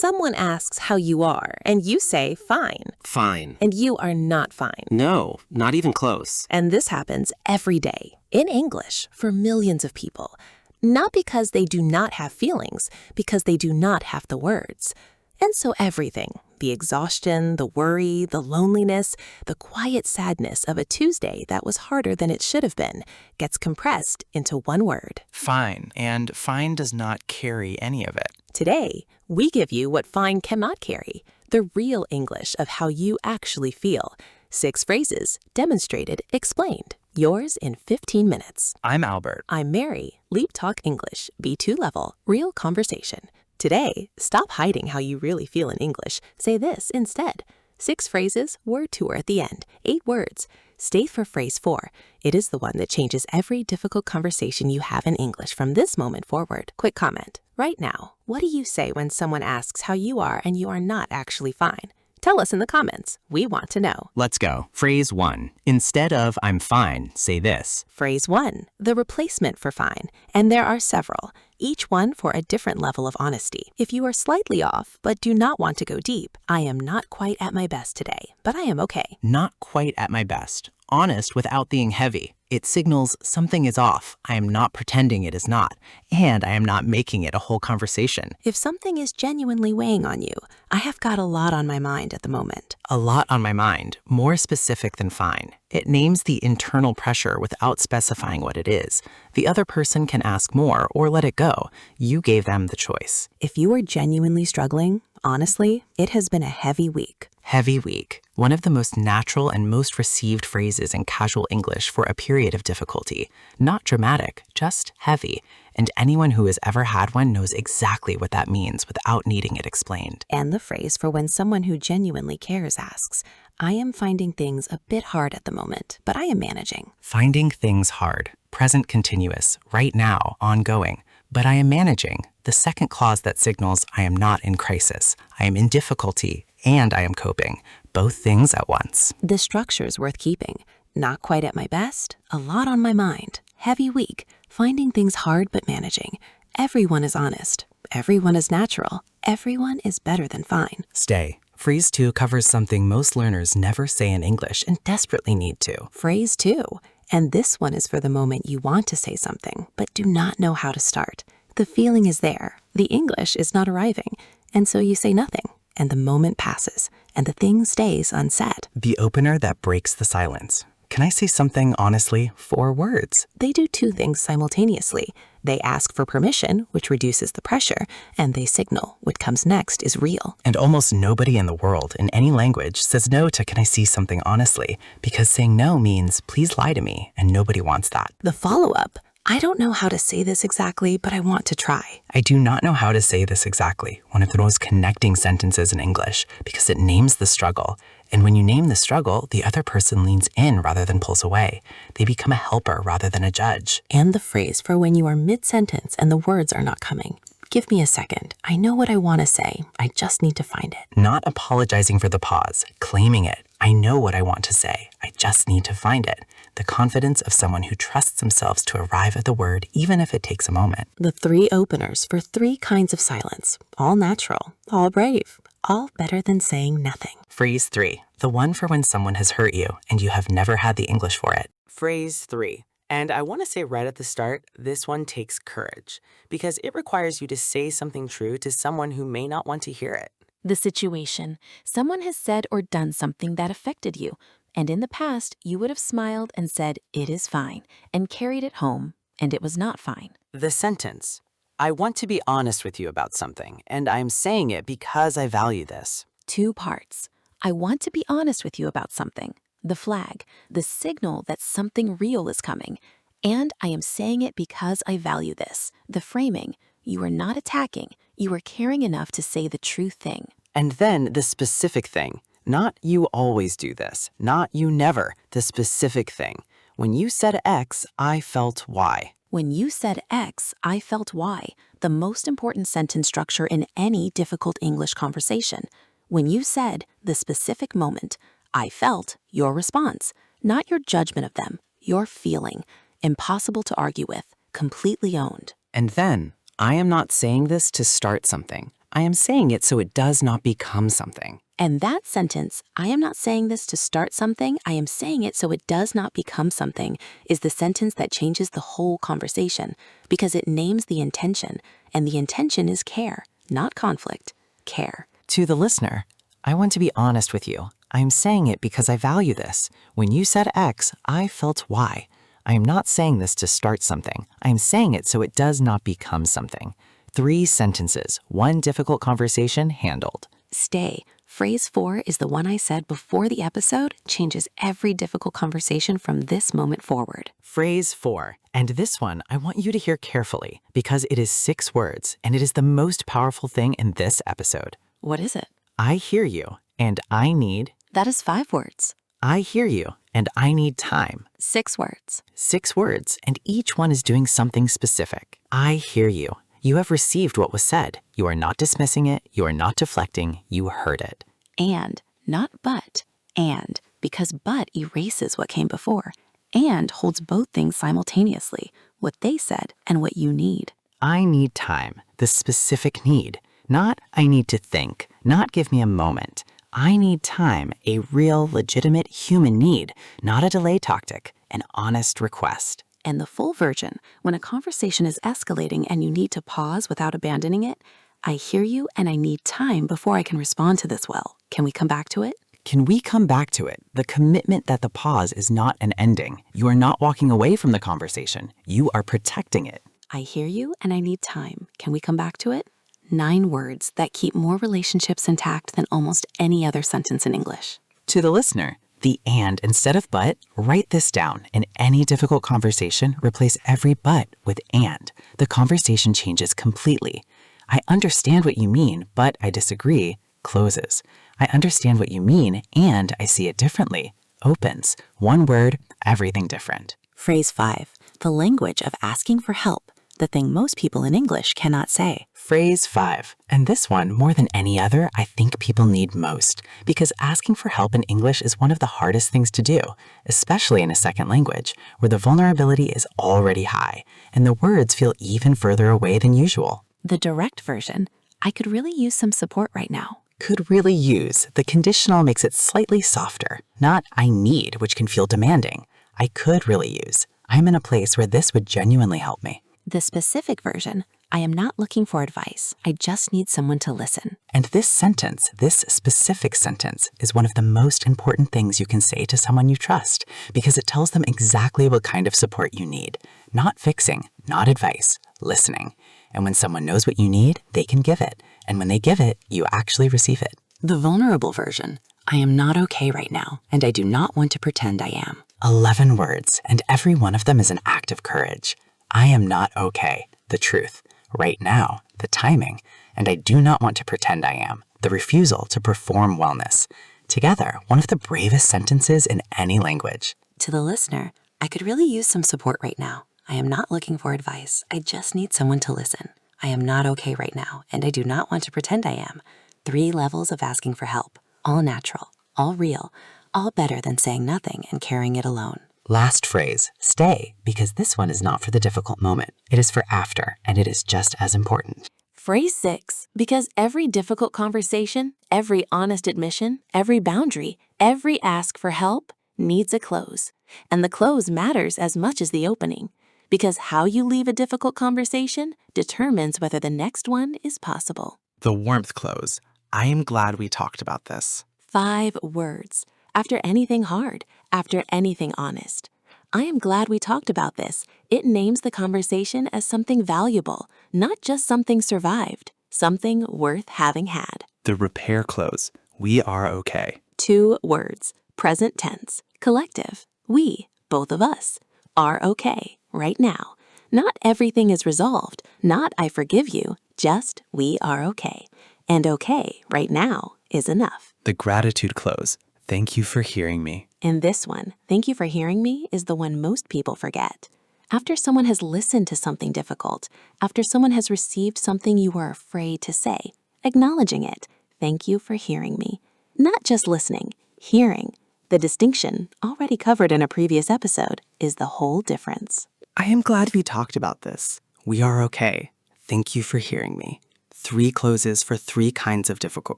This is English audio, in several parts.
Someone asks how you are, and you say fine. Fine. And you are not fine. No, not even close. And this happens every day, in English, for millions of people. Not because they do not have feelings, because they do not have the words. And so everything, the exhaustion, the worry, the loneliness, the quiet sadness of a Tuesday that was harder than it should have been, gets compressed into one word. Fine, and fine does not carry any of it. Today, we give you what fine cannot carry, the real English of how you actually feel. 6 phrases, demonstrated, explained. Yours in 15 minutes. I'm Albert. I'm Mary. LeapTalk English, B2 level, real conversation. Today, stop hiding how you really feel in English. Say this instead. 6 phrases, word tour at the end, 8 words. Stay for phrase 4. It is the one that changes every difficult conversation you have in English from this moment forward. Quick comment. Right now, what do you say when someone asks how you are and you are not actually fine? Tell us in the comments. We want to know. Let's go. Phrase 1. Instead of I'm fine, say this. Phrase 1. The replacement for fine. And there are several, each one for a different level of honesty. If you are slightly off, but do not want to go deep, I am not quite at my best today, but I am okay. Not quite at my best. Honest without being heavy. It signals something is off. I am not pretending it is not. And I am not making it a whole conversation. If something is genuinely weighing on you, I have got a lot on my mind at the moment. A lot on my mind, more specific than fine. It names the internal pressure without specifying what it is. The other person can ask more or let it go. You gave them the choice. If you are genuinely struggling, honestly, it has been a heavy week. Heavy week, one of the most natural and most received phrases in casual English for a period of difficulty. Not dramatic, just heavy. And anyone who has ever had one knows exactly what that means without needing it explained. And the phrase for when someone who genuinely cares asks, I am finding things a bit hard at the moment, but I am managing. Finding things hard, present continuous, right now, ongoing. But I am managing, the second clause that signals I am not in crisis, I am in difficulty, and I am coping, both things at once. The structure's worth keeping. Not quite at my best, a lot on my mind, heavy week, finding things hard but managing. Everyone is honest, everyone is natural, everyone is better than fine. Stay. Phrase 2 covers something most learners never say in English and desperately need to. Phrase 2. And this one is for the moment you want to say something, but do not know how to start. The feeling is there, the English is not arriving, and so you say nothing, and the moment passes, and the thing stays unsaid. The opener that breaks the silence. Can I say something honestly? 4 words. They do 2 things simultaneously. They ask for permission, which reduces the pressure, and they signal what comes next is real. And almost nobody in the world, in any language, says no to can I see something honestly, because saying no means please lie to me, and nobody wants that. The follow-up, I don't know how to say this exactly, but I want to try. I do not know how to say this exactly, one of the most connecting sentences in English, because it names the struggle. And when you name the struggle, the other person leans in rather than pulls away. They become a helper rather than a judge. And the phrase for when you are mid-sentence and the words are not coming. Give me a second. I know what I want to say. I just need to find it. Not apologizing for the pause, claiming it. I know what I want to say. I just need to find it. The confidence of someone who trusts themselves to arrive at the word, even if it takes a moment. The 3 openers for 3 kinds of silence. All natural, all brave, all better than saying nothing. Phrase 3. The one for when someone has hurt you and you have never had the English for it. Phrase 3. And I want to say right at the start, this one takes courage because it requires you to say something true to someone who may not want to hear it. The situation. Someone has said or done something that affected you, and in the past, you would have smiled and said, it is fine, and carried it home, and it was not fine. The sentence. I want to be honest with you about something, and I'm saying it because I value this. 2 parts. I want to be honest with you about something. The flag, the signal that something real is coming. And I am saying it because I value this. The framing. You are not attacking. You are caring enough to say the true thing. And then the specific thing. Not you always do this. Not you never. The specific thing. When you said X, I felt Y. When you said X, I felt Y. The most important sentence structure in any difficult English conversation. When you said the specific moment, I felt your response. Not your judgment of them. Your feeling. Impossible to argue with. Completely owned. And then, I am not saying this to start something. I am saying it so it does not become something. And that sentence, I am not saying this to start something, I am saying it so it does not become something, is the sentence that changes the whole conversation because it names the intention, and the intention is care, not conflict, care. To the listener, I want to be honest with you. I am saying it because I value this. When you said X, I felt Y. I am not saying this to start something. I am saying it so it does not become something. 3 sentences, 1 difficult conversation handled. Stay. Phrase 4 is the one I said before the episode, changes every difficult conversation from this moment forward. Phrase 4, and this one I want you to hear carefully because it is 6 words and it is the most powerful thing in this episode. What is it? I hear you and I need. That is 5 words. I hear you and I need time. 6 words. 6 words and each one is doing something specific. I hear you. You have received what was said. You are not dismissing it. You are not deflecting. You heard it. And, not but. And, because but erases what came before. And holds both things simultaneously, what they said and what you need. I need time, the specific need. Not I need to think, not give me a moment. I need time, a real, legitimate human need, not a delay tactic, an honest request. And the full version, when a conversation is escalating and you need to pause without abandoning it, I hear you and I need time before I can respond to this well. Can we come back to it? Can we come back to it? The commitment that the pause is not an ending. You are not walking away from the conversation. You are protecting it. I hear you and I need time. Can we come back to it? 9 words that keep more relationships intact than almost any other sentence in English. To the listener, the and instead of but, write this down. In any difficult conversation, replace every but with and. The conversation changes completely. I understand what you mean, but I disagree, closes. I understand what you mean, and I see it differently, opens. 1 word, everything different. Phrase 5, the language of asking for help, the thing most people in English cannot say. Phrase 5, and this one, more than any other, I think people need most, because asking for help in English is one of the hardest things to do, especially in a second language, where the vulnerability is already high, and the words feel even further away than usual. The direct version, I could really use some support right now. Could really use. The conditional makes it slightly softer. Not I need, which can feel demanding. I could really use. I'm in a place where this would genuinely help me. The specific version, I am not looking for advice. I just need someone to listen. And this sentence, this specific sentence, is one of the most important things you can say to someone you trust because it tells them exactly what kind of support you need. Not fixing, not advice, listening. And when someone knows what you need, they can give it. And when they give it, you actually receive it. The vulnerable version, I am not okay right now, and I do not want to pretend I am. 11 words, and every one of them is an act of courage. I am not okay, the truth, right now, the timing, and I do not want to pretend I am, the refusal to perform wellness. Together, one of the bravest sentences in any language. To the listener, I could really use some support right now. I am not looking for advice. I just need someone to listen. I am not okay right now, and I do not want to pretend I am. 3 levels of asking for help, all natural, all real, all better than saying nothing and carrying it alone. Last phrase, stay, because this one is not for the difficult moment. It is for after, and it is just as important. Phrase 6, because every difficult conversation, every honest admission, every boundary, every ask for help needs a close. And the close matters as much as the opening. Because how you leave a difficult conversation determines whether the next one is possible. The warmth close. I am glad we talked about this. 5 words. After anything hard, after anything honest. I am glad we talked about this. It names the conversation as something valuable, not just something survived, something worth having had. The repair close. We are okay. 2 words. Present tense. Collective. We, both of us, are okay. Right now. Not everything is resolved, not I forgive you, just we are okay. And okay, right now, is enough. The gratitude close. Thank you for hearing me. And this one, thank you for hearing me, is the one most people forget. After someone has listened to something difficult, after someone has received something you were afraid to say, acknowledging it, thank you for hearing me. Not just listening, hearing. The distinction, already covered in a previous episode, is the whole difference. I am glad we talked about this. We are okay. Thank you for hearing me. 3 closes for 3 kinds of difficult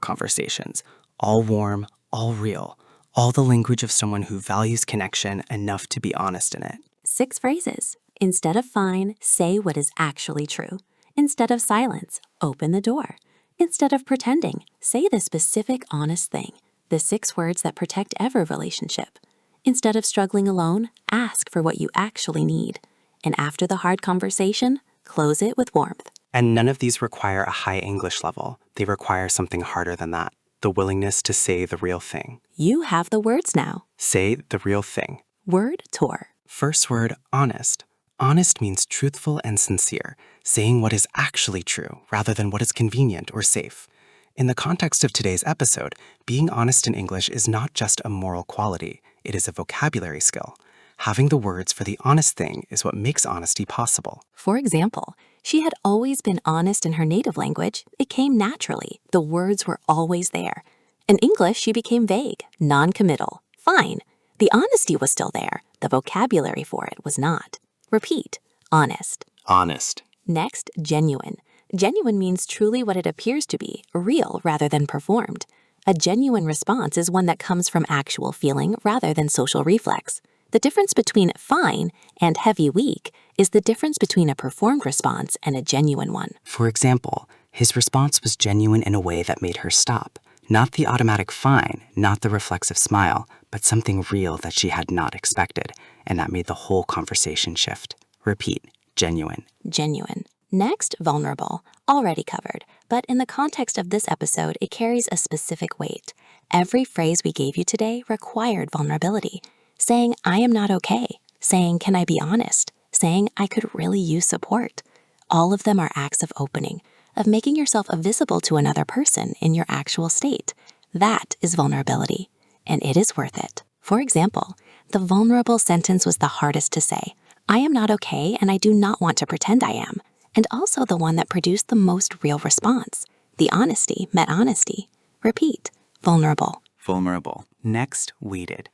conversations. All warm, all real. All the language of someone who values connection enough to be honest in it. 6 phrases. Instead of fine, say what is actually true. Instead of silence, open the door. Instead of pretending, say the specific, honest thing. The 6 words that protect every relationship. Instead of struggling alone, ask for what you actually need. And after the hard conversation, close it with warmth. And none of these require a high English level. They require something harder than that. The willingness to say the real thing. You have the words now. Say the real thing. Word tour. First word, honest. Honest means truthful and sincere, saying what is actually true rather than what is convenient or safe. In the context of today's episode, being honest in English is not just a moral quality, it is a vocabulary skill. Having the words for the honest thing is what makes honesty possible. For example, she had always been honest in her native language. It came naturally. The words were always there. In English, she became vague, non-committal. Fine. The honesty was still there. The vocabulary for it was not. Repeat. Honest. Honest. Next, genuine. Genuine means truly what it appears to be, real rather than performed. A genuine response is one that comes from actual feeling rather than social reflex. The difference between fine and heavy weak is the difference between a performed response and a genuine one. For example, his response was genuine in a way that made her stop. Not the automatic fine, not the reflexive smile, but something real that she had not expected, and that made the whole conversation shift. Repeat, genuine. Genuine. Next, vulnerable. Already covered, but in the context of this episode, it carries a specific weight. Every phrase we gave you today required vulnerability. Saying, I am not okay. Saying, can I be honest? Saying, I could really use support. All of them are acts of opening, of making yourself visible to another person in your actual state. That is vulnerability, and it is worth it. For example, the vulnerable sentence was the hardest to say. I am not okay, and I do not want to pretend I am. And also the one that produced the most real response. The honesty met honesty. Repeat. Vulnerable. Vulnerable. Next, weighted.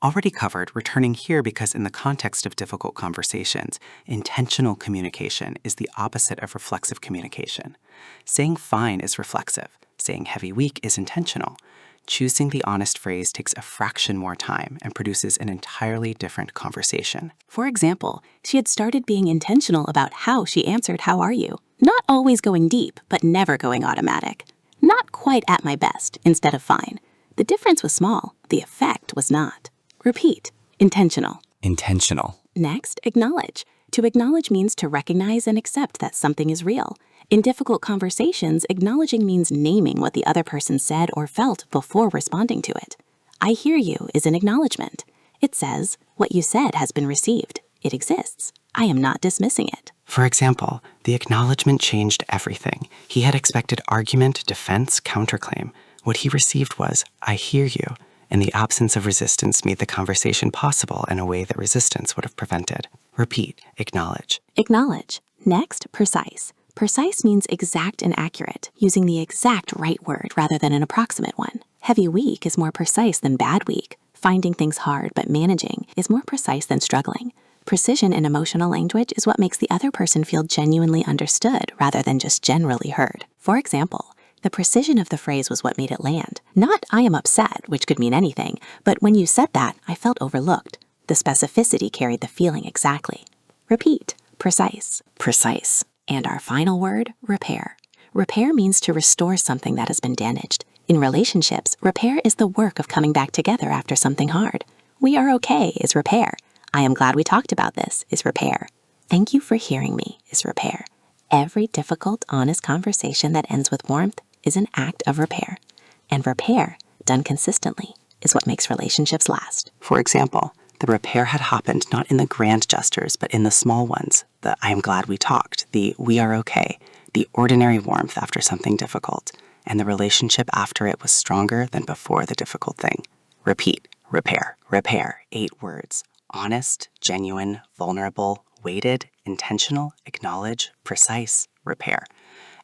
Already covered, returning here because in the context of difficult conversations, intentional communication is the opposite of reflexive communication. Saying fine is reflexive. Saying heavy weak is intentional. Choosing the honest phrase takes a fraction more time and produces an entirely different conversation. For example, she had started being intentional about how she answered how are you. Not always going deep, but never going automatic. Not quite at my best instead of fine. The difference was small. The effect was not. Repeat. Intentional. Intentional. Next, acknowledge. To acknowledge means to recognize and accept that something is real. In difficult conversations, acknowledging means naming what the other person said or felt before responding to it. I hear you is an acknowledgement. It says, what you said has been received. It exists. I am not dismissing it. For example, the acknowledgement changed everything. He had expected argument, defense, counterclaim. What he received was, I hear you. And the absence of resistance made the conversation possible in a way that resistance would have prevented. Repeat, acknowledge. Acknowledge. Next, precise. Precise means exact and accurate, using the exact right word rather than an approximate one. Heavy weak is more precise than bad weak. Finding things hard but managing is more precise than struggling. Precision in emotional language is what makes the other person feel genuinely understood rather than just generally heard. For example, the precision of the phrase was what made it land. Not I am upset, which could mean anything, but when you said that, I felt overlooked. The specificity carried the feeling exactly. Repeat. Precise. Precise. And our final word, repair. Repair means to restore something that has been damaged. In relationships, repair is the work of coming back together after something hard. We are okay is repair. I am glad we talked about this is repair. Thank you for hearing me is repair. Every difficult, honest conversation that ends with warmth is an act of repair. And repair, done consistently, is what makes relationships last. For example, the repair had happened not in the grand gestures, but in the small ones. The I am glad we talked, the we are okay, the ordinary warmth after something difficult, and the relationship after it was stronger than before the difficult thing. Repeat, repair, repair, 8 words. Honest, genuine, vulnerable, weighted, intentional, acknowledge, precise, repair.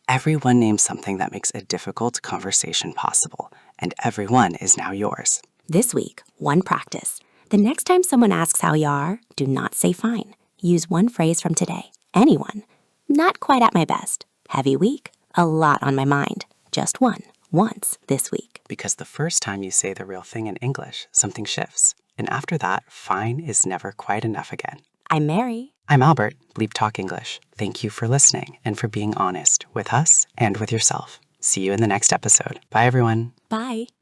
Everyone names something that makes a difficult conversation possible, and everyone is now yours. This week, one practice. The next time someone asks how you are, do not say fine. Use one phrase from today. Anyone. Not quite at my best. Heavy week. A lot on my mind. Just one. Once this week. Because the first time you say the real thing in English, something shifts. And after that, fine is never quite enough again. I'm Mary. I'm Albert, LeapTalk English. Thank you for listening and for being honest with us and with yourself. See you in the next episode. Bye, everyone. Bye.